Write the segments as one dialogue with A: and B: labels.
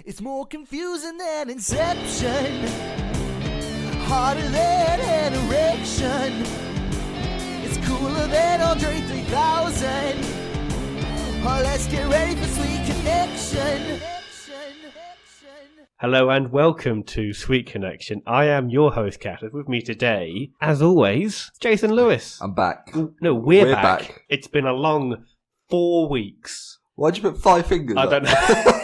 A: It's more confusing than Inception, harder than an erection. It's cooler than Andre 3000. Oh, let's get ready for Sweet Connection.
B: Hello and welcome to Sweet Connection. I am your host, Catters. With me today, as always, Jason Lewis.
C: I'm back.
B: No, we're back. It's been a long 4 weeks.
C: Why'd you put 5 fingers
B: I
C: up?
B: don't know.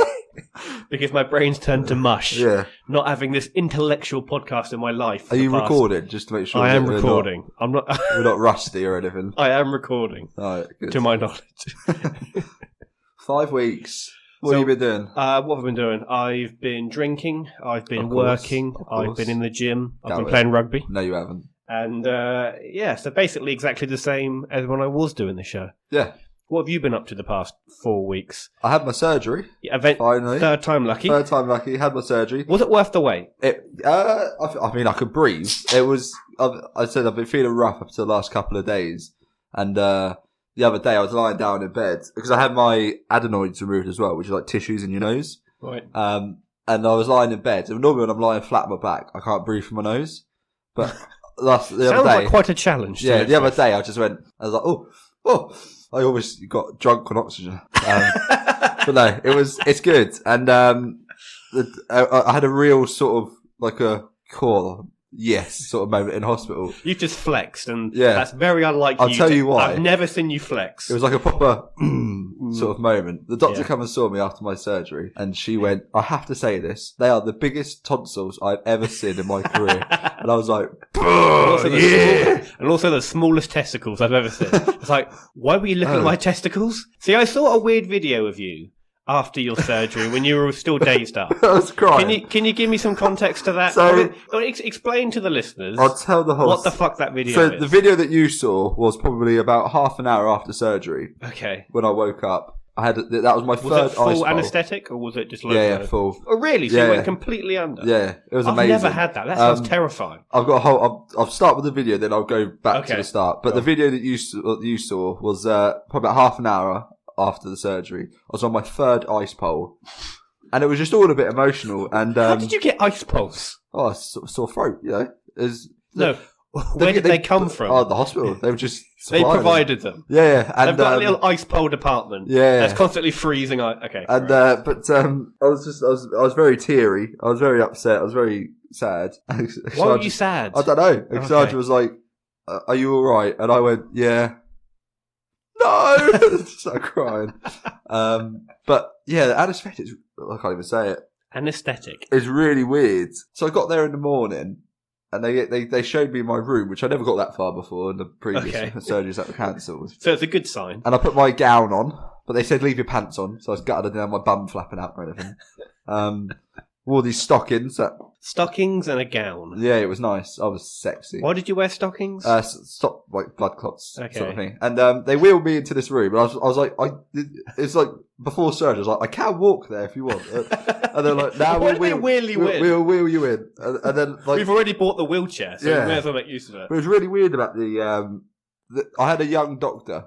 B: Because my brain's turned to mush.
C: Yeah.
B: Not having this intellectual podcast in my life.
C: Are you recording, just to make sure?
B: I am recording. I'm not.
C: We're not rusty or anything.
B: I am recording.
C: All right, good.
B: To my knowledge.
C: 5 weeks. What have you been doing?
B: What have I been doing? I've been drinking. I've been working. I've been in the gym. I've been playing rugby.
C: No, you haven't.
B: And so basically exactly the same as when I was doing the show.
C: Yeah.
B: What have you been up to the past 4 weeks?
C: I had my surgery.
B: Finally. Third time lucky.
C: Third time lucky. Had my surgery.
B: Was it worth the wait?
C: I mean, I could breathe. It was. I said I've been feeling rough up to the last couple of days, and the other day I was lying down in bed because I had my adenoids removed as well, which is like tissues in your nose.
B: Right.
C: And I was lying in bed. And normally when I'm lying flat on my back, I can't breathe from my nose. But the other day,
B: sounds like quite a challenge.
C: Yeah, the other day I was like, oh. I almost got drunk on oxygen. But no, it's good. And I had a real sort of like a core sort of moment in hospital.
B: You just flexed, and that's very unlike you.
C: I'll tell you why.
B: I've never seen you flex.
C: It was like a proper sort of moment. The doctor came and saw me after my surgery, and she went, I have to say this, they are the biggest tonsils I've ever seen in my career. And I was like,
B: and also the smallest testicles I've ever seen. It's like, why were you looking at my testicles? See, I saw a weird video of you after your surgery when you were still dazed up.
C: I was crying.
B: Can you give me some context to that?
C: So,
B: explain to the listeners.
C: I'll tell the whole.
B: What the fuck that video is.
C: So the video that you saw was probably about half an hour after surgery.
B: Okay.
C: When I woke up, that was my third ice bowl.
B: Was it full anaesthetic or was it just local?
C: Yeah, full.
B: Oh really? So you went completely under?
C: Yeah, it was amazing.
B: I've never had that. That sounds terrifying.
C: I've got a whole. I'll start with the video, then I'll go back to the start. But the video that you saw was probably about half an hour after the surgery. I was on my third ice pole, and it was just all a bit emotional. And
B: how did you get ice poles?
C: Oh, sore throat. You know,
B: where did they come from?
C: Oh, the hospital. They were just
B: they provided them.
C: Yeah, and
B: they've got a little ice pole department.
C: Yeah,
B: that's constantly freezing. Okay,
C: and
B: right.
C: I was very teary. I was very upset. I was very sad.
B: Why were you sad?
C: I don't know. Exarja was like, "Are you all right?" And I went, "Yeah." No, started crying. But yeah, the anaesthetic. I can't even say it.
B: Anaesthetic
C: is really weird. So I got there in the morning, and they showed me my room, which I never got that far before in the previous surgeries that were cancelled.
B: So it's a good sign.
C: And I put my gown on, but they said leave your pants on, so I was gutted. I didn't have my bum flapping out or anything. Wore these stockings.
B: Stockings and a gown.
C: Yeah, it was nice. I was sexy.
B: Why did you wear stockings?
C: Stop like blood clots sort of thing. And they wheeled me into this room, and I was like, it's like before surgery. I was like, I can walk there if you want. And they're like, now we'll wheel you in. And then like
B: we've already bought the wheelchair, so you may as well make use of it.
C: But it was really weird about I had a young doctor,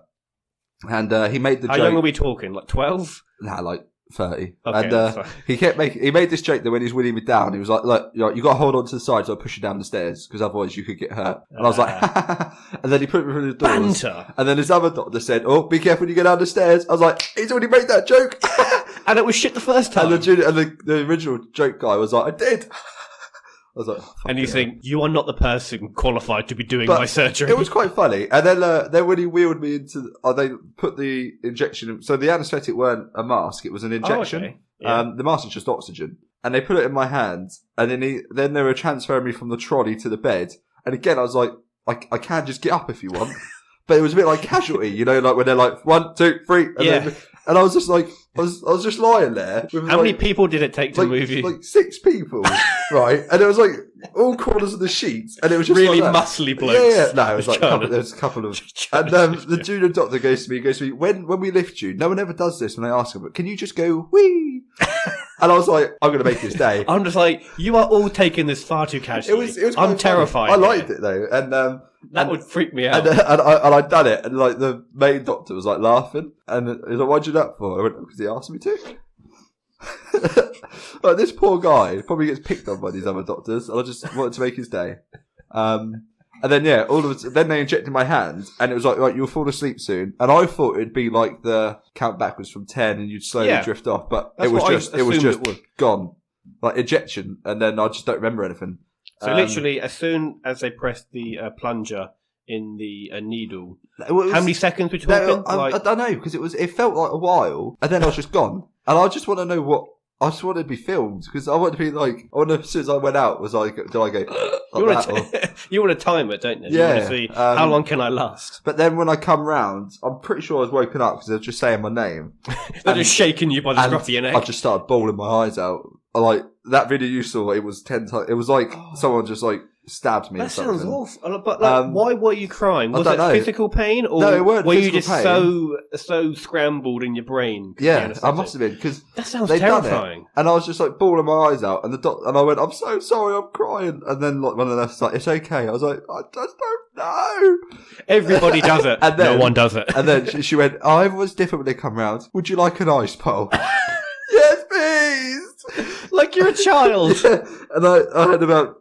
C: and he made the joke.
B: How young are we talking? Like 12?
C: Nah, like 30.
B: Okay,
C: and he made this joke that when he's wheeling me down, he was like, look, you got to hold on to the side so I push you down the stairs, because otherwise you could get hurt. And I was like, and then he put me through the doors.
B: Banter.
C: And then his other doctor said, oh, be careful when you get down the stairs. I was like, he's already made that joke.
B: And it was shit the first time.
C: And the original joke guy was like, I did. I was like,
B: and you think, you are not the person qualified to be doing my surgery.
C: It was quite funny. And then when he wheeled me into, they put the injection in, so the anaesthetic weren't a mask, it was an injection.
B: Oh, okay. Yeah.
C: The mask is just oxygen. And they put it in my hand, and then they were transferring me from the trolley to the bed. And again, I was like, I can just get up if you want. But it was a bit like Casualty, you know, like when they're like 1, 2, 3, and I was just like, I was just lying there.
B: How many people did it take to move you?
C: Like 6 people, right? And it was like all corners of the sheets, and it was just
B: really
C: like
B: muscly blokes.
C: Yeah. No, it was like there was a couple of. And the junior doctor goes to me, when we lift you, no one ever does this when they ask him, but can you just go wee? And I was like, I'm going to make this day.
B: I'm just like, you are all taking this far too casually.
C: It was
B: I'm terrified.
C: I liked it though, and
B: that would freak me out.
C: And I'd done it, and like the main doctor was like laughing, and he was like, "Why'd you do that for?" I went, "Because he asked me to." Like, this poor guy probably gets picked on by these other doctors, and I just wanted to make his day. And then, then they injected my hand, and it was like, right, you'll fall asleep soon. And I thought it'd be like the count backwards from 10 and you'd slowly drift off, but it was just gone. Like injection, and then I just don't remember anything.
B: So literally, as soon as they pressed the plunger in the needle, how many seconds were you talking?
C: I don't know, because it felt like a while, and then I was just gone. And I just want to know I just wanted to be filmed, because I want to be like, as soon as I went out, did I go,
B: you want to time it, don't you?
C: Yeah.
B: You want to see, how long can I last?
C: But then when I come round, I'm pretty sure I was woken up because they were just saying my name.
B: They're just shaking you by the scruff of your neck.
C: I just started bawling my eyes out. Like, that video you saw, it was 10 times, it was like someone just like stabbed me.
B: That sounds awful. But why were you crying? Was it physical pain, or
C: no, it weren't
B: were you just
C: pain.
B: so scrambled in your brain?
C: Yeah, I must have been, because
B: that sounds terrifying.
C: And I was just like bawling my eyes out, and and I went, "I'm so sorry, I'm crying." And then like one of the nurses was like, "It's okay." I was like, "I just don't know."
B: Everybody does it. And then, no one does it.
C: And then she went, "Oh, everyone's different when they come round. Would you like an ice pole?" Yes, please.
B: Like you're a child.
C: Yeah. And I had about.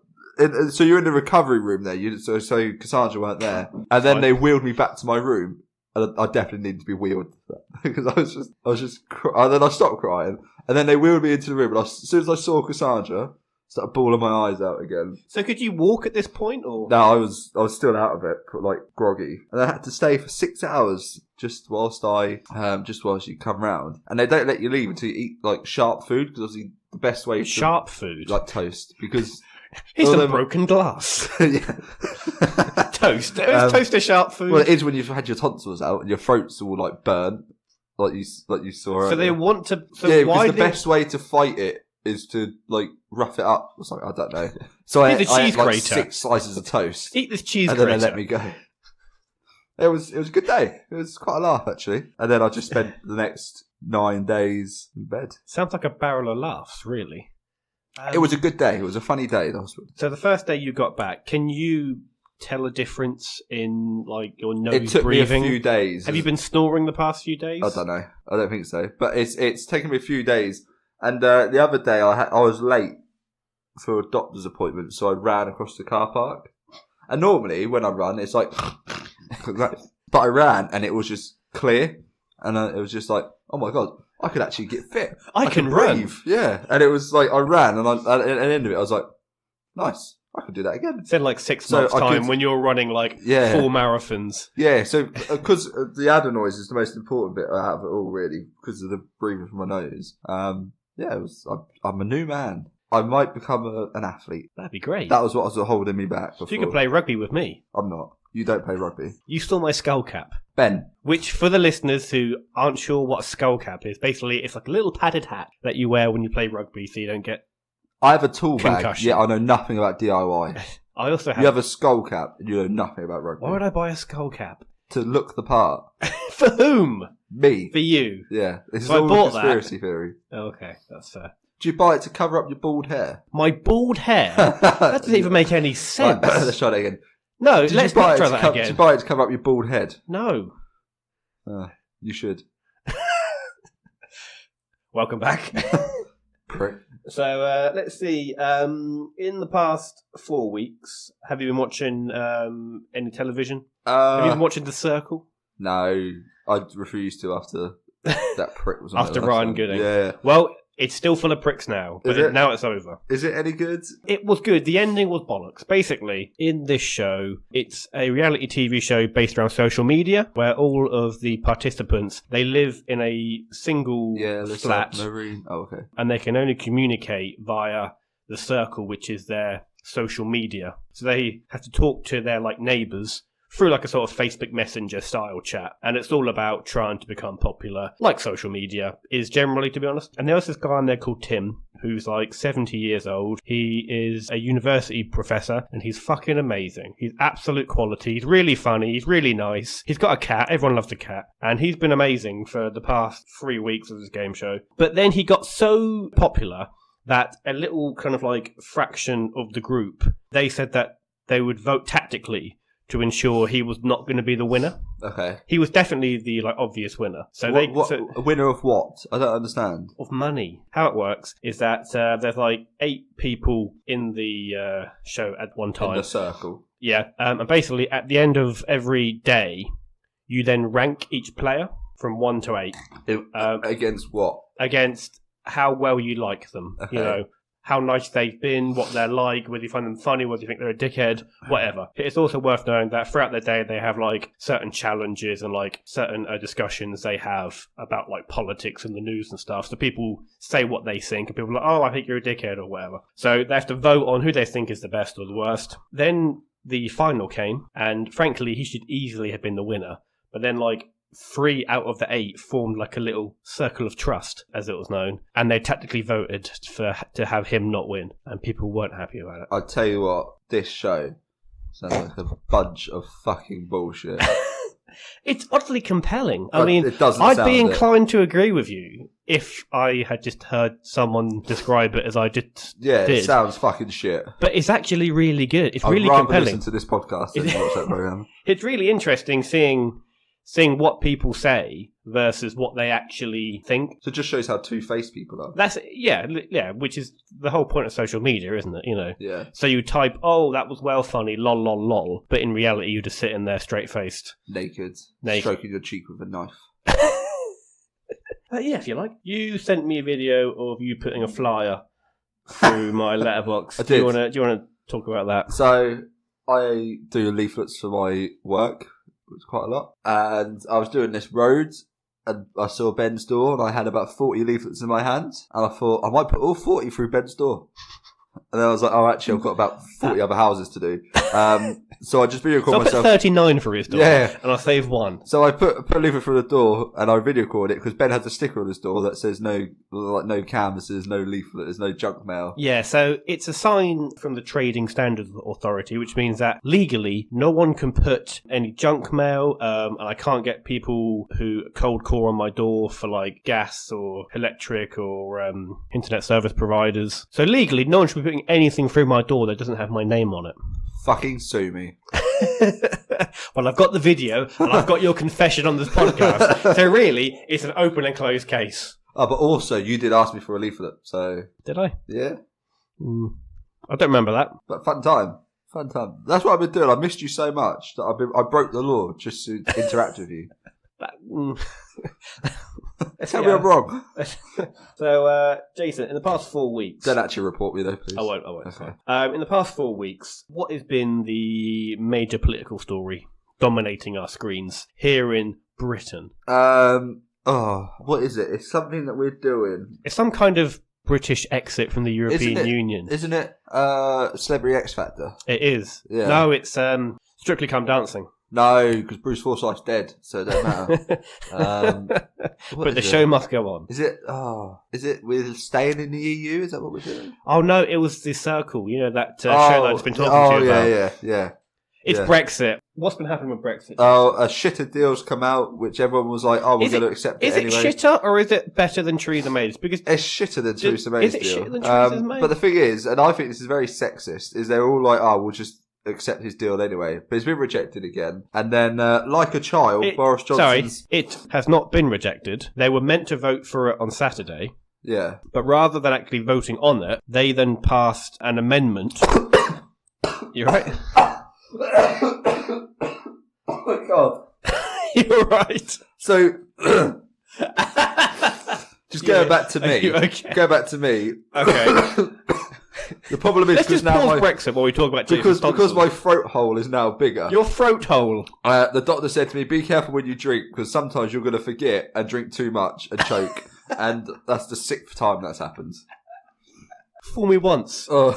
C: So you're in the recovery room there. So Cassandra weren't there, and then they wheeled me back to my room, and I definitely needed to be wheeled because I was just. And then I stopped crying, and then they wheeled me into the room, and as soon as I saw Cassandra, started bawling my eyes out again.
B: So could you walk at this point, or
C: no? I was still out of it, like groggy, and I had to stay for 6 hours just whilst you come round, and they don't let you leave until you eat like sharp food, because obviously the best way
B: sharp food,
C: like toast, because.
B: He's a broken glass. Toast. Toast a sharp food.
C: Well, it is when you've had your tonsils out and your throat's all like burnt, like you saw.
B: So they want to. So
C: yeah, because the best way to fight it is to like rough it up or something. I don't know. So I ate like 6 slices of toast.
B: Eat this cheese
C: and
B: grater.
C: then they let me go. It was a good day. It was quite a laugh actually. And then I just spent the next 9 days in bed.
B: Sounds like a barrel of laughs, really.
C: It was a good day. It was a funny day.
B: So the first day you got back, can you tell a difference in like your nose breathing?
C: It took me a few days.
B: Have you been snoring the past few days?
C: I don't know. I don't think so. But it's taken me a few days. And the other day I was late for a doctor's appointment, so I ran across the car park. And normally when I run, it's like, but I ran and it was just clear, and it was just like, oh my god. I could actually get fit.
B: I can breathe.
C: Yeah. And it was like, I ran, and at the end of it, I was like, nice. I could do that again.
B: It's in like 6 months' time when you're running like 4 marathons.
C: Yeah. So, because the adenoids is the most important bit out of it all, really, because of the breathing from my nose. I'm a new man. I might become an athlete.
B: That'd be great.
C: That was what was holding me back before.
B: So you could play rugby with me.
C: I'm not. You don't play rugby.
B: You stole my skull cap.
C: Ben.
B: Which, for the listeners who aren't sure what a skull cap is, basically it's like a little padded hat that you wear when you play rugby so you don't get
C: I have a tool bag.
B: concussion.
C: Yeah, I know nothing about DIY.
B: I also have...
C: You have a skull cap and you know nothing about rugby.
B: Why would I buy a skull cap?
C: To look the part.
B: For whom?
C: Me.
B: For you?
C: Yeah. This is
B: So I
C: all
B: bought
C: a conspiracy theory.
B: Okay, that's fair.
C: Do you buy it to cover up your bald hair?
B: My bald hair? That doesn't even make any sense.
C: Right, let's try that again.
B: No, let's not try that again.
C: Did you buy it to cover up your bald head?
B: No.
C: You should.
B: Welcome back.
C: Prick.
B: So, let's see. In the past 4 weeks, have you been watching any television? Have you been watching The Circle?
C: No, I refused to after that prick was on
B: After Ryan Gooding.
C: Yeah.
B: Well, it's still full of pricks now, but now it's over.
C: Is it any good?
B: It was good. The ending was bollocks. Basically, in this show, it's a reality TV show based around social media, where all of the participants, they live in a single flat.
C: Oh, okay.
B: And they can only communicate via the Circle, which is their social media. So they have to talk to their neighbours through a sort of Facebook Messenger style chat. And it's all about trying to become popular, like social media is generally, to be honest. And there's this guy in there called Tim, who's 70 years old. He is a university professor, and he's fucking amazing. He's absolute quality. He's really funny. He's really nice. He's got a cat. Everyone loves a cat. And he's been amazing for the past 3 weeks of this game show. But then he got so popular that a little kind of fraction of the group, they said that they would vote tactically to ensure he was not going to be the winner.
C: Okay.
B: He was definitely the obvious winner. So
C: a winner of what? I don't understand.
B: Of money. How it works is that there's 8 people in the show at one time.
C: In the circle.
B: Yeah. And basically, at the end of every day, you then rank each player from 1 to 8.
C: Against what?
B: Against how well you like them.
C: Okay.
B: How nice they've been, what they're like, whether you find them funny, whether you think they're a dickhead, whatever. It's also worth knowing that throughout the day they have certain challenges and certain discussions they have about politics and the news and stuff. So people say what they think, and people are like, oh, I think you're a dickhead or whatever. So they have to vote on who they think is the best or the worst. Then the final came, and frankly, he should easily have been the winner. But then 3 out of the 8 formed a little circle of trust, as it was known, and they tactically voted to have him not win, and people weren't happy about it.
C: I'll tell you what, this show sounds like a bunch of fucking bullshit.
B: It's oddly compelling.
C: I'd
B: be inclined to agree with you if I had just heard someone describe it as I just did.
C: It sounds fucking shit.
B: But it's actually really good. It's really
C: I'd rather
B: compelling.
C: listen to this podcast than watch that program.
B: It's really interesting seeing what people say versus what they actually think.
C: So it just shows how two-faced people are.
B: That's which is the whole point of social media, isn't it?
C: Yeah.
B: So you type, "Oh, that was well funny, lol, lol, lol," but in reality, you're just sitting there straight-faced,
C: naked, stroking your cheek with a knife.
B: Yeah, if you like. You sent me a video of you putting a flyer through my letterbox.
C: I did.
B: Do you want to talk about that?
C: So I do leaflets for my work. It's quite a lot. And I was doing this road, and I saw Ben's door, and I had about 40 leaflets in my hands. And I thought, I might put all 40 through Ben's door. And then I was like, oh, actually, I've got about 40 other houses to do. So I just video called myself.
B: I put 39 for his door, and I saved 1.
C: So I put a leaflet through the door, and I video called it, because Ben has a sticker on his door that says no canvases, no leaflets, no junk mail.
B: Yeah, so it's a sign from the Trading Standards Authority, which means that legally no one can put any junk mail, and I can't get people who cold call on my door for gas or electric or internet service providers. So legally, no one should be putting anything through my door that doesn't have my name on it.
C: Fucking sue me.
B: Well, I've got the video and I've got your confession on this podcast. So really, it's an open and closed case.
C: Oh, but also, you did ask me for a leaflet, so...
B: Did I?
C: Yeah.
B: I don't remember that.
C: But fun time. That's what I've been doing. I missed you so much that I broke the law just to interact with you. Tell me I'm wrong.
B: So, Jason, in the past 4 weeks...
C: Don't actually report me, though, please.
B: I won't.
C: Okay.
B: In the past 4 weeks, what has been the major political story dominating our screens here in Britain?
C: What is it? It's something that we're doing.
B: It's some kind of British exit from the European Union.
C: Isn't it Celebrity X Factor?
B: It is.
C: Yeah.
B: No, it's Strictly Come Dancing.
C: No, because Bruce Forsyth's dead, so it don't matter.
B: But the show must go on.
C: Is it we're staying in the EU? Is that what we're doing?
B: Oh, no, it was The Circle, that show that I've been talking to you about.
C: Yeah.
B: It's Brexit. What's been happening with Brexit?
C: Oh, a shitter deal's come out, which everyone was like, we're going to accept it anyway.
B: Is it shitter, or is it better than Theresa May's? Because
C: it's shitter than Theresa May's deal.
B: Is it shitter than Theresa May's?
C: But the thing is, and I think this is very sexist, is they're all like, we'll just accept his deal anyway. But it's been rejected again. And then, like a child, Boris Johnson's...
B: Sorry, it has not been rejected. They were meant to vote for it on Saturday.
C: Yeah.
B: But rather than actually voting on it, they then passed an amendment. You're right?
C: Oh my God.
B: You're right.
C: So... just go back to me.
B: Okay.
C: Go back to me.
B: Okay.
C: The problem is
B: let's just pause Brexit while we talk about
C: because my throat hole is now bigger.
B: Your throat hole.
C: The doctor said to me, "Be careful when you drink because sometimes you're going to forget and drink too much and choke." And that's the 6th time that's happened.
B: Fool me once.
C: Oh,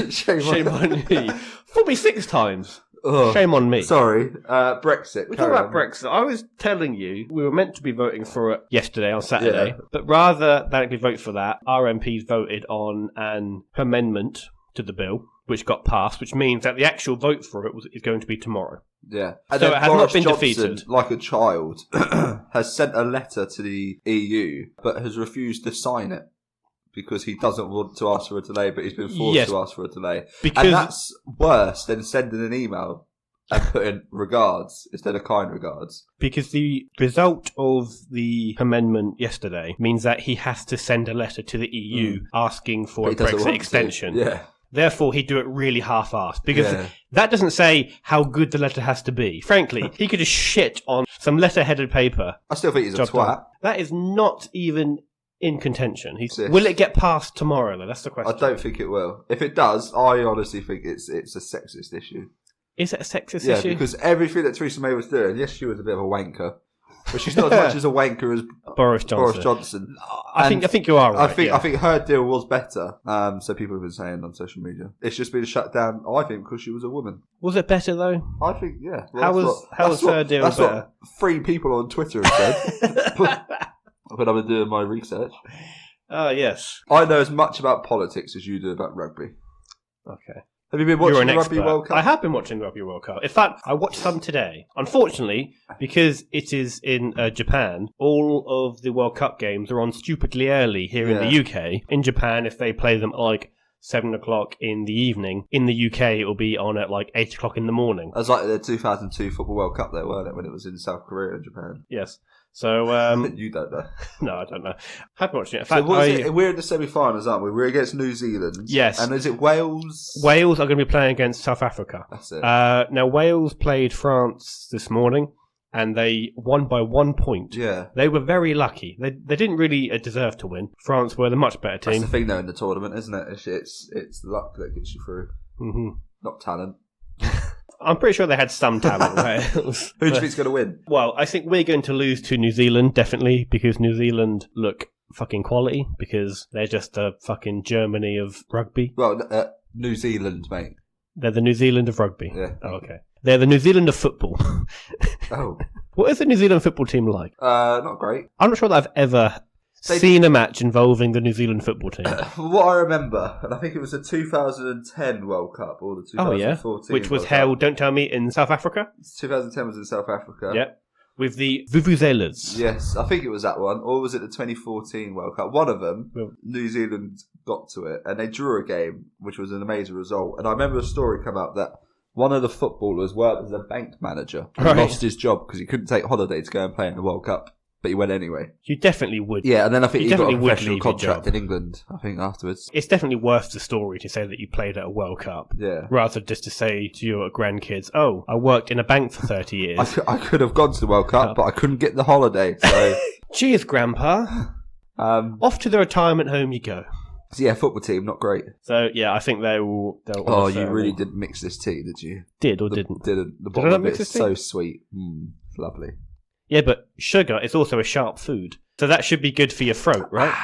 C: shame
B: on me. Fool me 6 times.
C: Oh,
B: shame on me.
C: Sorry. Brexit.
B: We're talking about Brexit. I was telling you we were meant to be voting for it yesterday on Saturday, but rather than actually vote for that, our MPs voted on an amendment to the bill, which got passed, which means that the actual vote for it is going to be tomorrow.
C: Yeah.
B: And so it has not been
C: Johnson,
B: defeated.
C: Like a child, has sent a letter to the EU, but has refused to sign it. Because he doesn't want to ask for a delay, but he's been forced to ask for a delay. And that's worse than sending an email and put in regards instead of kind regards.
B: Because the result of the amendment yesterday means that he has to send a letter to the EU asking for a
C: But he doesn't
B: Brexit
C: want
B: extension.
C: to. Yeah.
B: Therefore, he'd do it really half-assed. Because
C: Yeah.
B: that doesn't say how good the letter has to be. Frankly, he could just shit on some letter-headed paper.
C: I still think he's a
B: Job
C: twat.
B: done. That is not even in contention.
C: Yes.
B: Will it get passed tomorrow, though? That's the question.
C: I don't think it will. If it does, I honestly think it's a sexist issue.
B: Is it a sexist
C: Yeah,
B: issue?
C: because everything that Theresa May was doing, yes, she was a bit of a wanker, but she's not as much as a wanker as
B: Boris Johnson.
C: Boris Johnson.
B: I think you are right.
C: I think her deal was better. So people have been saying on social media. It's just been shut down, I think, because she was a woman.
B: Was it better, though?
C: I think, yeah.
B: How was her deal
C: That's
B: better?
C: what 3 people on Twitter have said when I've been doing my research.
B: Oh, yes.
C: I know as much about politics as you do about rugby.
B: Okay.
C: Have you been
B: You're
C: watching
B: an
C: the Rugby
B: expert.
C: World Cup?
B: I have been watching the Rugby World Cup. In fact, I watched some today. Unfortunately, because it is in Japan, all of the World Cup games are on stupidly early here in the UK. In Japan, if they play them at like 7 o'clock in the evening, in the UK it will be on at like 8 o'clock in the morning.
C: It was like the 2002 Football World Cup there, weren't it, when it was in South Korea and Japan?
B: Yes. So,
C: You don't know.
B: no, I don't know. I've been watching it. In
C: So
B: fact,
C: what is it? We're in the semi-finals, aren't we? We're against New Zealand.
B: Yes.
C: And is it Wales?
B: Wales are going to be playing against South Africa.
C: That's it.
B: Now, Wales played France this morning, and they won by 1 point.
C: Yeah.
B: They were very lucky. They didn't really deserve to win. France were the much better
C: That's
B: team.
C: the thing, though, in the tournament, isn't it? It's luck that gets you through, not talent.
B: I'm pretty sure they had some talent. Wales.
C: Who do you think's going to win?
B: Well, I think we're going to lose to New Zealand, definitely, because New Zealand look fucking quality, because they're just a fucking Germany of rugby.
C: Well, New Zealand, mate.
B: They're the New Zealand of rugby.
C: Yeah.
B: Oh, okay. They're the New Zealand of football.
C: Oh.
B: What is the New Zealand football team like?
C: Not great.
B: I'm not sure that I've ever seen a match involving the New Zealand football team.
C: From what I remember, and I think it was the 2010 World Cup or the 2014
B: Which was
C: World
B: held,
C: Cup.
B: don't tell me, in South Africa?
C: 2010 was in South Africa.
B: Yep. With the Vuvuzelas.
C: Yes, I think it was that one. Or was it the 2014 World Cup? One of them, New Zealand got to it, and they drew a game, which was an amazing result. And I remember a story come out that one of the footballers worked as a bank manager. He lost his job because he couldn't take holiday to go and play in the World Cup. But he went anyway.
B: You definitely would.
C: Yeah, and then I think he got a
B: definitely would
C: professional
B: leave your
C: contract
B: job.
C: in England, I think, afterwards.
B: It's definitely worth the story to say that you played at a World Cup.
C: Yeah.
B: Rather than just to say to your grandkids, oh, I worked in a bank for 30 years.
C: I could have gone to the World Cup, but I couldn't get the holiday. So,
B: Cheers, Grandpa. Off to the retirement home you go.
C: so yeah, football team, not great.
B: So, yeah, I think they'll
C: Oh, you really didn't mix this tea, did you?
B: Did or didn't?
C: Didn't. The
B: Did I
C: bottom
B: not
C: of
B: mix
C: it is
B: this tea?
C: so sweet. It's lovely.
B: Yeah, but sugar is also a sharp food. So that should be good for your throat, right?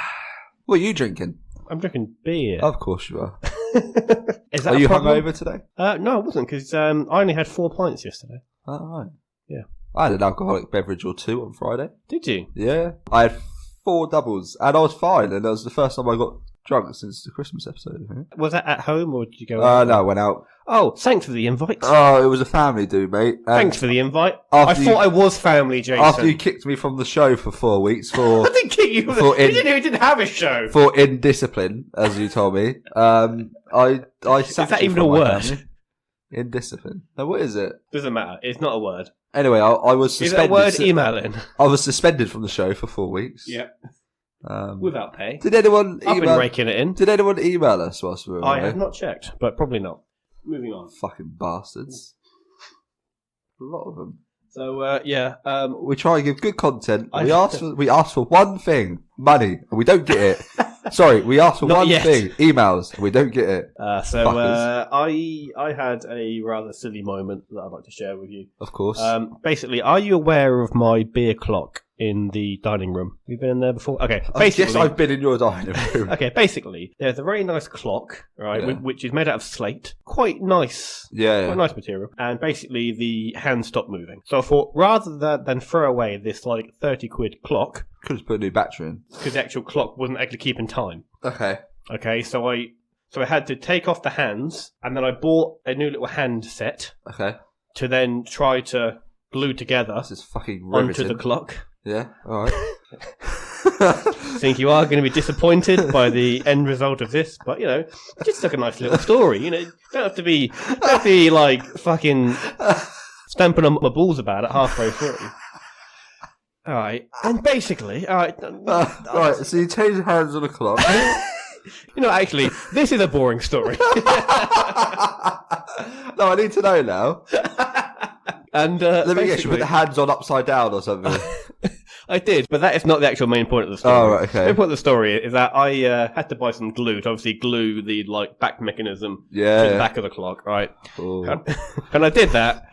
C: What are you drinking?
B: I'm drinking beer.
C: Of course you are.
B: Is that
C: Are
B: a
C: you
B: problem?
C: hungover today?
B: No, I wasn't, because I only had 4 pints yesterday.
C: Oh, right.
B: Yeah.
C: I had an alcoholic beverage or 2 on Friday.
B: Did you?
C: Yeah. I had 4 doubles, and I was fine, and that was the first time I got drunk since the Christmas episode, I think.
B: Was that at home, or did you go out?
C: No, I went out.
B: Oh, thanks for the invite.
C: Oh, it was a family do, mate. And
B: Thanks for the invite.
C: after
B: I
C: you-
B: thought I was family, Jason.
C: after you kicked me from the show for 4 weeks for
B: I didn't kick you.
C: For
B: You didn't have a show.
C: for indiscipline, as you told me, I sacked
B: that
C: you
B: even
C: from
B: a
C: my
B: word?
C: family. Indiscipline. Now, what is it?
B: Doesn't matter. It's not a word.
C: Anyway, I was
B: Is it a
C: suspended.
B: word? Email in.
C: I was suspended from the show for 4 weeks.
B: Yeah.
C: Um,
B: Without pay.
C: did anyone
B: I've been
C: email?
B: raking it in.
C: Did anyone email us whilst we were
B: I
C: away?
B: have not checked, but probably not. Moving on.
C: Fucking bastards. A lot of them.
B: So, yeah.
C: We try and give good content.
B: I-
C: We ask for one thing: money, and we don't get it. Sorry, we ask for
B: Not
C: one
B: yet.
C: thing: emails, and we don't get it.
B: So I had a rather silly moment that I'd like to share with you.
C: Of course.
B: Basically, are you aware of my beer clock in the dining room? Have you been in there before? Okay,
C: I
B: basically,
C: guess I've been in your dining room.
B: okay, basically, there's a very nice clock, right,
C: Yeah.
B: which is made out of slate. Quite nice.
C: Yeah.
B: Quite nice material. And basically, the hands stopped moving. So I thought, rather than throw away this, 30 quid clock,
C: Could just put a new battery in.
B: because the actual clock wasn't actually keeping time.
C: Okay.
B: Okay, so I had to take off the hands, and then I bought a new little hand set
C: Okay.
B: to then try to glue together
C: This is fucking
B: onto
C: riveting.
B: the clock.
C: Yeah. All right.
B: I think you are going to be disappointed by the end result of this, but just like a nice little story. You don't have to be like fucking stamping on my balls about it halfway through. All right, and basically, all right.
C: Right, so you change hands on a clock.
B: You know, actually, this is a boring story.
C: No, I need to know now.
B: And
C: let me guess, you put the hands on upside down or something.
B: I did, but that is not the actual main point of the story.
C: Oh, right, okay.
B: The main point of the story is that I had to buy some glue to obviously glue the back mechanism to the back of the clock, right? And I did that,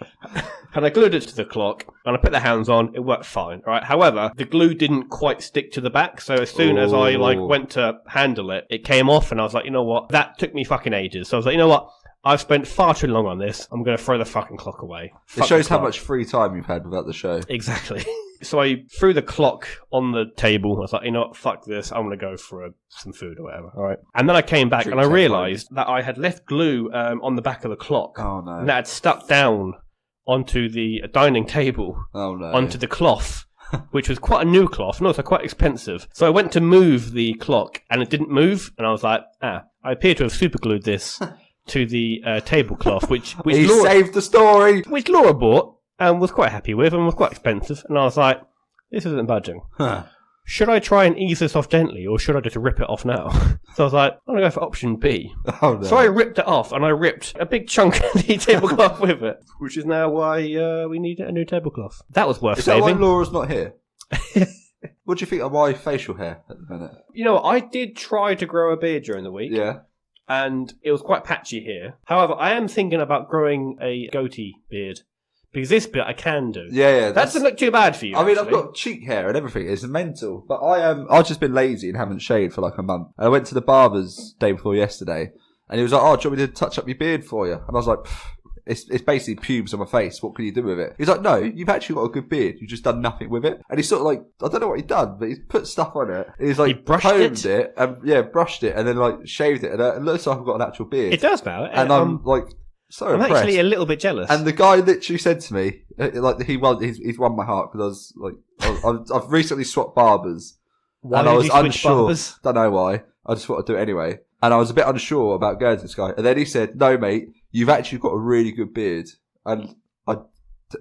B: and I glued it to the clock, and I put the hands on. It worked fine, right? However, the glue didn't quite stick to the back, so as soon as I went to handle it, it came off, and I was like, you know what? That took me fucking ages. So I was like, you know what? I've spent far too long on this. I'm going to throw the fucking clock away.
C: It shows how much free time you've had without the show.
B: Exactly. So I threw the clock on the table. I was like, you know what, fuck this. I'm going to go for some food or whatever. All right. And then I came back and I realised that I had left glue on the back of the clock.
C: Oh, no.
B: And that had stuck down onto the dining table.
C: Oh, no.
B: Onto the cloth, which was quite a new cloth and also quite expensive. So I went to move the clock and it didn't move. And I was like, I appear to have superglued this to the tablecloth, which
C: he
B: Laura
C: saved the story.
B: Which Laura bought and was quite happy with and was quite expensive. And I was like, this isn't budging. Should I try and ease this off gently or should I just rip it off now? So I was like, I'm going to go for option B.
C: Oh, no.
B: So I ripped it off and I ripped a big chunk of the tablecloth with it, which is now why we need a new tablecloth. That was worth saving.
C: Is that why Laura's not here? What do you think of my facial hair at the minute?
B: You know, I did try to grow a beard during the week.
C: Yeah.
B: And it was quite patchy here. However, I am thinking about growing a goatee beard. Because this bit I can do.
C: Yeah.
B: That doesn't look too bad for you.
C: I mean,
B: actually.
C: I've got cheek hair and everything. It's mental. But I've just been lazy and haven't shaved for like a month. And I went to the barber's day before yesterday. And he was like, oh, do you want me to touch up your beard for you? And I was like, it's basically pubes on my face. What can you do with it? He's like, no, you've actually got a good beard. You've just done nothing with it. And he's sort of like, I don't know what he's done, but he's put stuff on it. He's like, combed it and brushed it and then like shaved it. And it looks like I've got an actual beard.
B: It does now.
C: And I'm like, so
B: I'm
C: impressed.
B: actually a little bit jealous.
C: And the guy literally said to me, like, he's won my heart because I was like, I've recently swapped barbers.
B: Why
C: and
B: did
C: I was
B: you switch
C: unsure.
B: barbers?
C: Don't know why. I just wanted to do it anyway. And I was a bit unsure about going to this guy. And then he said, no, mate, you've actually got a really good beard. And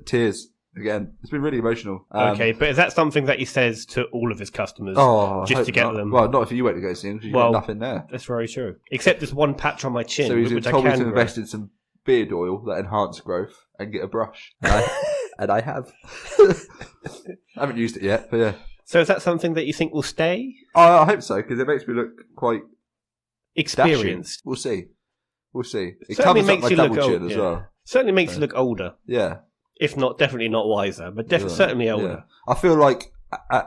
C: tears again. It's been really emotional.
B: Okay, but is that something that he says to all of his customers just to get them?
C: Well, not if you went to go see him because you've got nothing there.
B: That's very true. Except this one patch on my chin.
C: So he's
B: which
C: told
B: I
C: me
B: can
C: to invest in some beard oil that enhance growth and get a brush. And I have. I haven't used it yet, but yeah.
B: So is that something that you think will stay?
C: I hope so because it makes me look quite
B: experienced.
C: Dashing. We'll see. It
B: certainly
C: covers
B: makes
C: up my
B: you
C: double
B: look
C: chin
B: old,
C: as well.
B: Certainly makes you look older.
C: Yeah.
B: If not, definitely not wiser, but certainly older.
C: Yeah. I feel like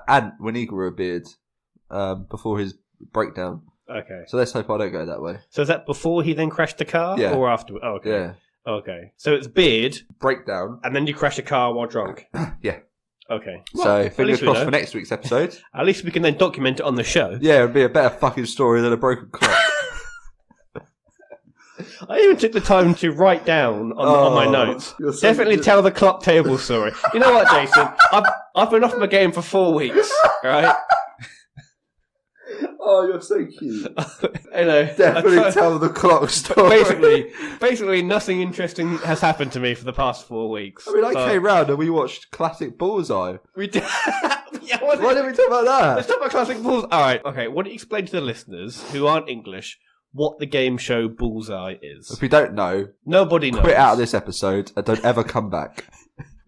C: Ant when he grew a beard before his breakdown.
B: Okay.
C: So let's hope I don't go that way.
B: So is that before he then crashed the car?
C: Yeah.
B: Or after? Oh, okay.
C: Yeah.
B: Okay. So it's beard.
C: Breakdown.
B: And then you crash a car while drunk.
C: Yeah.
B: Okay.
C: So fingers crossed for next week's episode.
B: At least we can then document it on the show.
C: Yeah, it'd be a better fucking story than a broken clock.
B: I even took the time to write down on my notes. Definitely tell the clock table story. You know what, Jason? I've been off my game for 4 weeks, right?
C: Oh, you're so cute.
B: I know.
C: Definitely tell the clock story.
B: Basically, nothing interesting has happened to me for the past 4 weeks.
C: I mean, I came round and we watched classic Bullseye.
B: We did. Yeah,
C: why didn't we talk about that?
B: Let's talk about classic Bullseye. All right, okay. Why don't you explain to the listeners who aren't English what the game show Bullseye is?
C: If we don't know,
B: nobody knows.
C: Quit out of this episode and don't ever come back.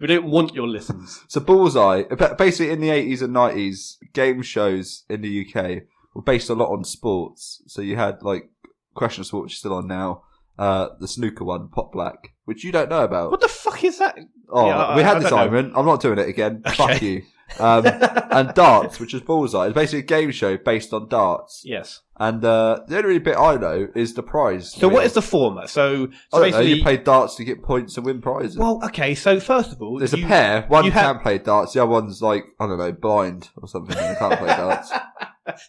B: We don't want your listens.
C: So Bullseye, basically in the 80s and 90s, game shows in the UK were based a lot on sports. So you had like Question of Sport, which is still on now, the snooker one, Pot Black, which you don't know about.
B: What the fuck is that?
C: Oh, yeah, we had this argument. I'm not doing it again. Okay. Fuck you. And Darts, which is Bullseye. It's basically a game show based on darts.
B: Yes.
C: And the only bit I know is the prize.
B: So what is the format? So basically,
C: you play darts to get points and win prizes.
B: Well, okay. So first of all,
C: there's a pair. One can play darts. The other one's like, I don't know, blind or something. And can't play darts.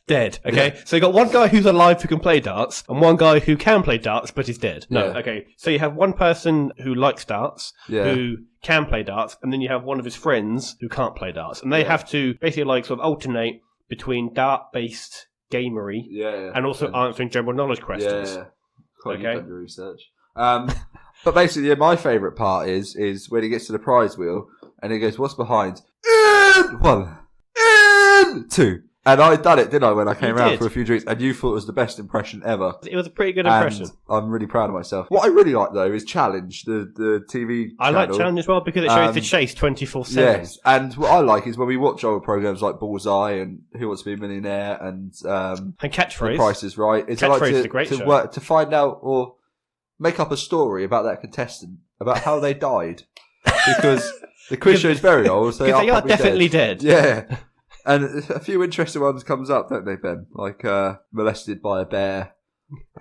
B: Dead. Okay. Yeah. So you got one guy who's alive who can play darts, and one guy who can play darts but is dead. No. Yeah. Okay. So you have one person who likes darts, who can play darts, and then you have one of his friends who can't play darts, and they have to basically like sort of alternate between dart-based gamery and also answering general knowledge questions.
C: Yeah. Quite good research. And But basically, my favourite part is when he gets to the prize wheel and he goes, "What's behind?" In 1, in 2. And I done it, didn't I, when I came around for a few drinks, and you thought it was the best impression ever.
B: It was a pretty good impression.
C: And I'm really proud of myself. What I really like, though, is Challenge, the TV
B: I
C: channel.
B: like Challenge as well because it shows the chase 24/7.
C: Yes, and what I like is when we watch old programmes like Bullseye and Who Wants to Be a Millionaire and
B: Catchphrase.
C: The Price is Right. It's
B: Catchphrase
C: like
B: is a great show.
C: work, to find out or make up a story about that contestant, about how they died. Because the quiz show is very old, so
B: they are definitely dead.
C: Yeah. And a few interesting ones comes up, don't they, Ben? Like molested by a bear.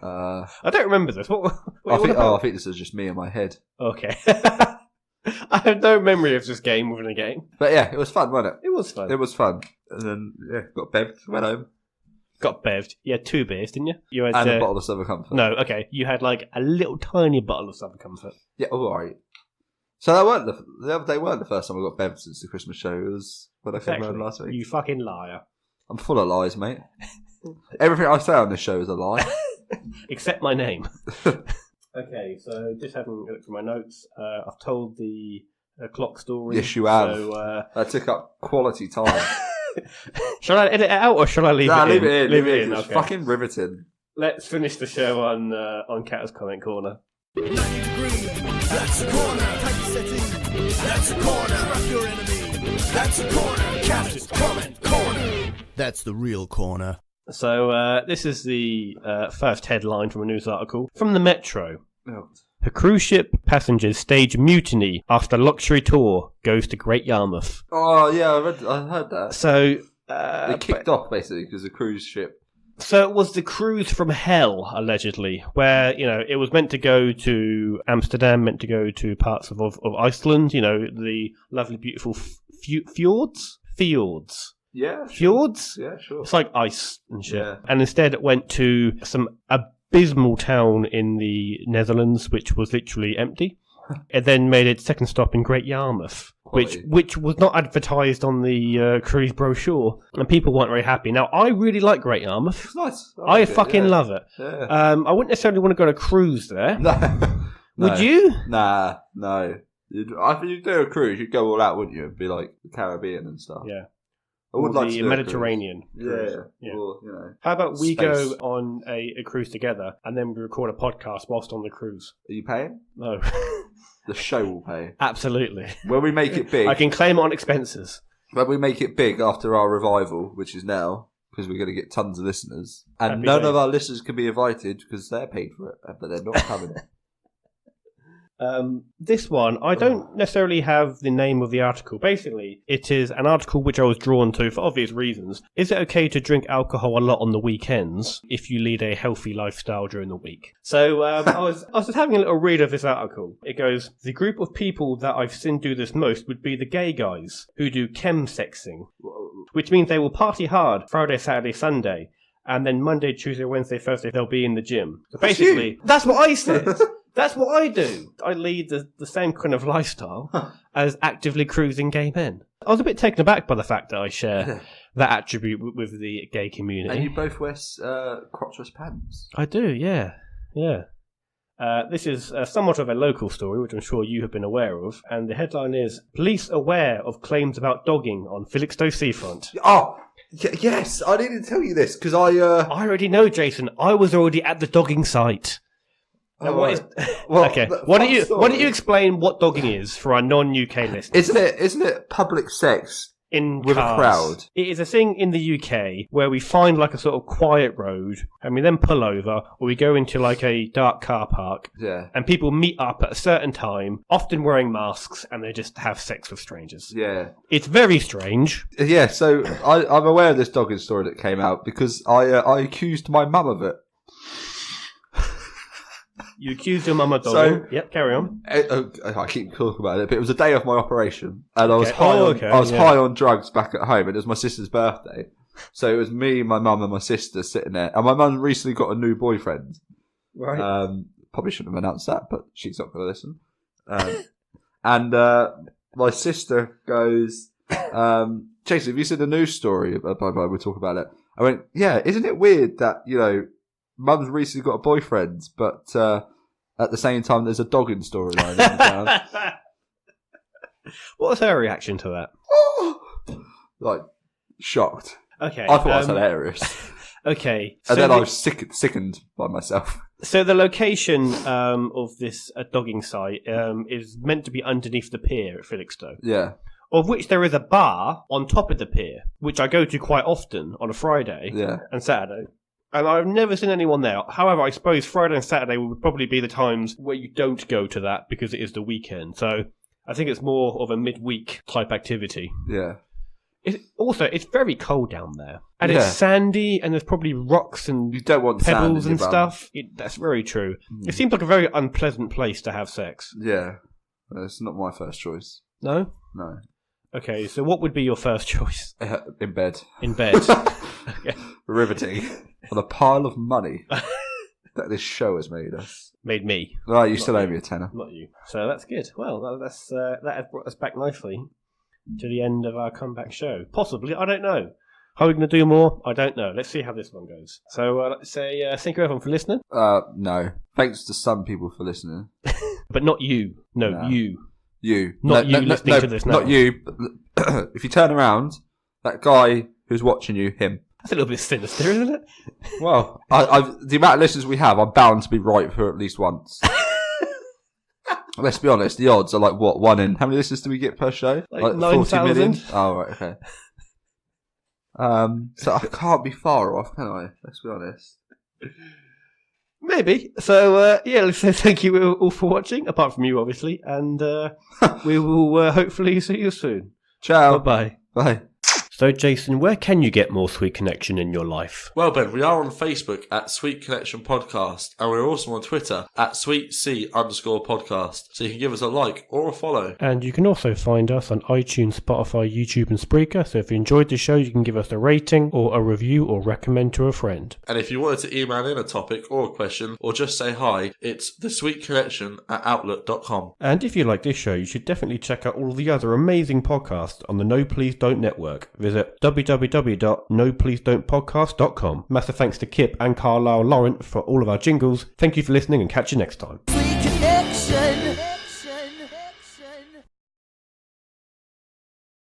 B: I don't remember this.
C: I think this is just me in my head.
B: Okay. I have no memory of this game within a game.
C: But yeah, it was fun, wasn't it?
B: It was fun.
C: It was fun. And then, got bevved, went home.
B: Got bevved. You had 2 beers, didn't you? You had
C: and a bottle of Southern Comfort.
B: No, okay. You had like a little tiny bottle of Southern Comfort.
C: Yeah, all right. So that weren't the other day weren't the first time I got bevved since the Christmas show. It was when I came around last week.
B: You fucking liar.
C: I'm full of lies, mate. Everything I say on this show is a lie.
B: Except my name. Okay, so just having a look through my notes. I've told the clock story.
C: Yes, you have.
B: So,
C: that took up quality time.
B: Shall I edit it out or shall I leave it in?
C: Leave it in.
B: Leave it in.
C: It's
B: Okay.
C: fucking riveting.
B: Let's finish the show on Catters Comment Corner.
A: 90 degrees, that's a corner. Tight setting, that's a corner. Trap your enemy, that's a corner. Catters Comment Corner. That's the real corner.
B: So this is the first headline from a news article from the Metro.
C: Oh.
B: A cruise ship passengers stage mutiny after luxury tour goes to Great Yarmouth.
C: Oh yeah, I heard that.
B: So
C: they kicked off basically because the cruise ship.
B: So it was the cruise from hell, allegedly, where, it was meant to go to Amsterdam, meant to go to parts of Iceland, the lovely, beautiful fjords? Fjords.
C: Yeah.
B: Fjords?
C: Yeah, sure.
B: It's like ice and shit.
C: Yeah.
B: And instead it went to some abysmal town in the Netherlands, which was literally empty. It then made its second stop in Great Yarmouth, which was not advertised on the cruise brochure, and people weren't very happy. Now, I really like Great Yarmouth.
C: It's nice.
B: I fucking love it.
C: Yeah.
B: I wouldn't necessarily want to go on a cruise there.
C: No.
B: Would you?
C: Nah, no. I think you'd do a cruise, you'd go all out, wouldn't you? It'd be like the Caribbean and stuff.
B: Yeah.
C: I would like to
B: the
C: do a
B: Mediterranean.
C: cruise.
B: Cruise.
C: Yeah. Or,
B: How about we
C: space.
B: go on a cruise together and then we record a podcast whilst on the cruise?
C: Are you paying?
B: No.
C: The show will pay.
B: Absolutely.
C: When we make it big.
B: I can claim it on expenses.
C: When we make it big after our revival, which is now, because we're going to get tons of listeners, and
B: Happy
C: none
B: days.
C: of our listeners can be invited because they're paid for it, but they're not coming.
B: This one, I don't necessarily have the name of the article. Basically, it is an article which I was drawn to for obvious reasons. Is it okay to drink alcohol a lot on the weekends if you lead a healthy lifestyle during the week? So I was just having a little read of this article. It goes, the group of people that I've seen do this most would be the gay guys who do chemsexing, which means they will party hard Friday, Saturday, Sunday, and then Monday, Tuesday, Wednesday, Thursday, they'll be in the gym. So basically, that's what I said. That's what I do. I lead the same kind of lifestyle as actively cruising gay men. I was a bit taken aback by the fact that I share that attribute with the gay community.
C: And you both wear crotchless pants.
B: I do, yeah. This is somewhat of a local story, which I'm sure you have been aware of. And the headline is, Police aware of claims about dogging on Felixstowe seafront.
C: Oh, yes, I needed to tell you this, because I
B: already know, Jason. I was already at the dogging site. Now, what is...
C: Well,
B: okay, why don't you explain what dogging is for our non-UK listeners?
C: Isn't it public sex
B: with
C: a crowd?
B: It is a thing in the UK where we find like a sort of quiet road and we then pull over or we go into like a dark car park and people meet up at a certain time, often wearing masks, and they just have sex with strangers.
C: Yeah.
B: It's very strange.
C: Yeah, so I'm aware of this dogging story that came out because I accused my mum of it.
B: You accused your mum of dogging. Yep, carry on.
C: I keep talking about it, but it was a day of my operation, and I was high on drugs back at home, and it was my sister's birthday. So it was me, my mum, and my sister sitting there, and my mum recently got a new boyfriend.
B: Right.
C: Probably shouldn't have announced that, but she's not going to listen. And my sister goes, Jason, have you seen the news story? We'll talk about it. I went, yeah, isn't it weird that, Mum's recently got a boyfriend, but at the same time there's a dogging storyline in town.
B: What was her reaction to that?
C: Like, shocked.
B: Okay.
C: I thought that was hilarious.
B: Okay.
C: And then I was sickened by myself.
B: So the location of this dogging site is meant to be underneath the pier at Felixstowe.
C: Yeah.
B: Of which there is a bar on top of the pier, which I go to quite often on a Friday and Saturday. And I've never seen anyone there. However, I suppose Friday and Saturday would probably be the times where you don't go to that because it is the weekend. So I think it's more of a midweek type activity.
C: Yeah.
B: It's very cold down there. And it's sandy, and there's probably rocks and
C: you don't want
B: pebbles
C: sand
B: and stuff. That's very true. It seems like a very unpleasant place to have sex.
C: Yeah. It's not my first choice.
B: No?
C: No.
B: Okay, so what would be your first choice?
C: In bed.
B: In bed. Okay.
C: Riveting. On a pile of money that this show has made us.
B: Made me.
C: Right, you still owe me a tenner.
B: Not you. So that's good. Well, that has brought us back nicely to the end of our comeback show. Possibly, I don't know. How are we going to do more? I don't know. Let's see how this one goes. So let's say thank you everyone for listening.
C: No. Thanks to some people for listening.
B: But not you. No, you.
C: You.
B: Not you listening to this now.
C: Not you. If you turn around, that guy who's watching you, him.
B: That's a little bit sinister, isn't it?
C: Well, the amount of listeners we have, I'm bound to be right for at least once. Let's be honest, the odds are like, what, 1 in... How many listeners do we get per show?
B: Like 9,000?
C: Oh, right, okay. So I can't be far off, can I? Let's be honest.
B: Maybe. So, let's say thank you all for watching, apart from you, obviously, and we will hopefully see you soon.
C: Ciao.
B: Bye-bye.
C: Bye.
B: So, Jason, where can you get more Sweet Connection in your life?
D: Well, Ben, we are on Facebook at Sweet Connection Podcast, and we're also on Twitter at SweetC_podcast. So you can give us a like or a follow.
B: And you can also find us on iTunes, Spotify, YouTube, and Spreaker. So if you enjoyed the show, you can give us a rating or a review or recommend to a friend.
D: And if you wanted to email in a topic or a question or just say hi, it's thesweetconnection@outlook.com.
B: And if you like this show, you should definitely check out all the other amazing podcasts on the No Please Don't network. Visit www.nopleasedon'tpodcast.com. Massive thanks to CIPP and Carlyle Laurent for all of our jingles. Thank you for listening and catch you next time.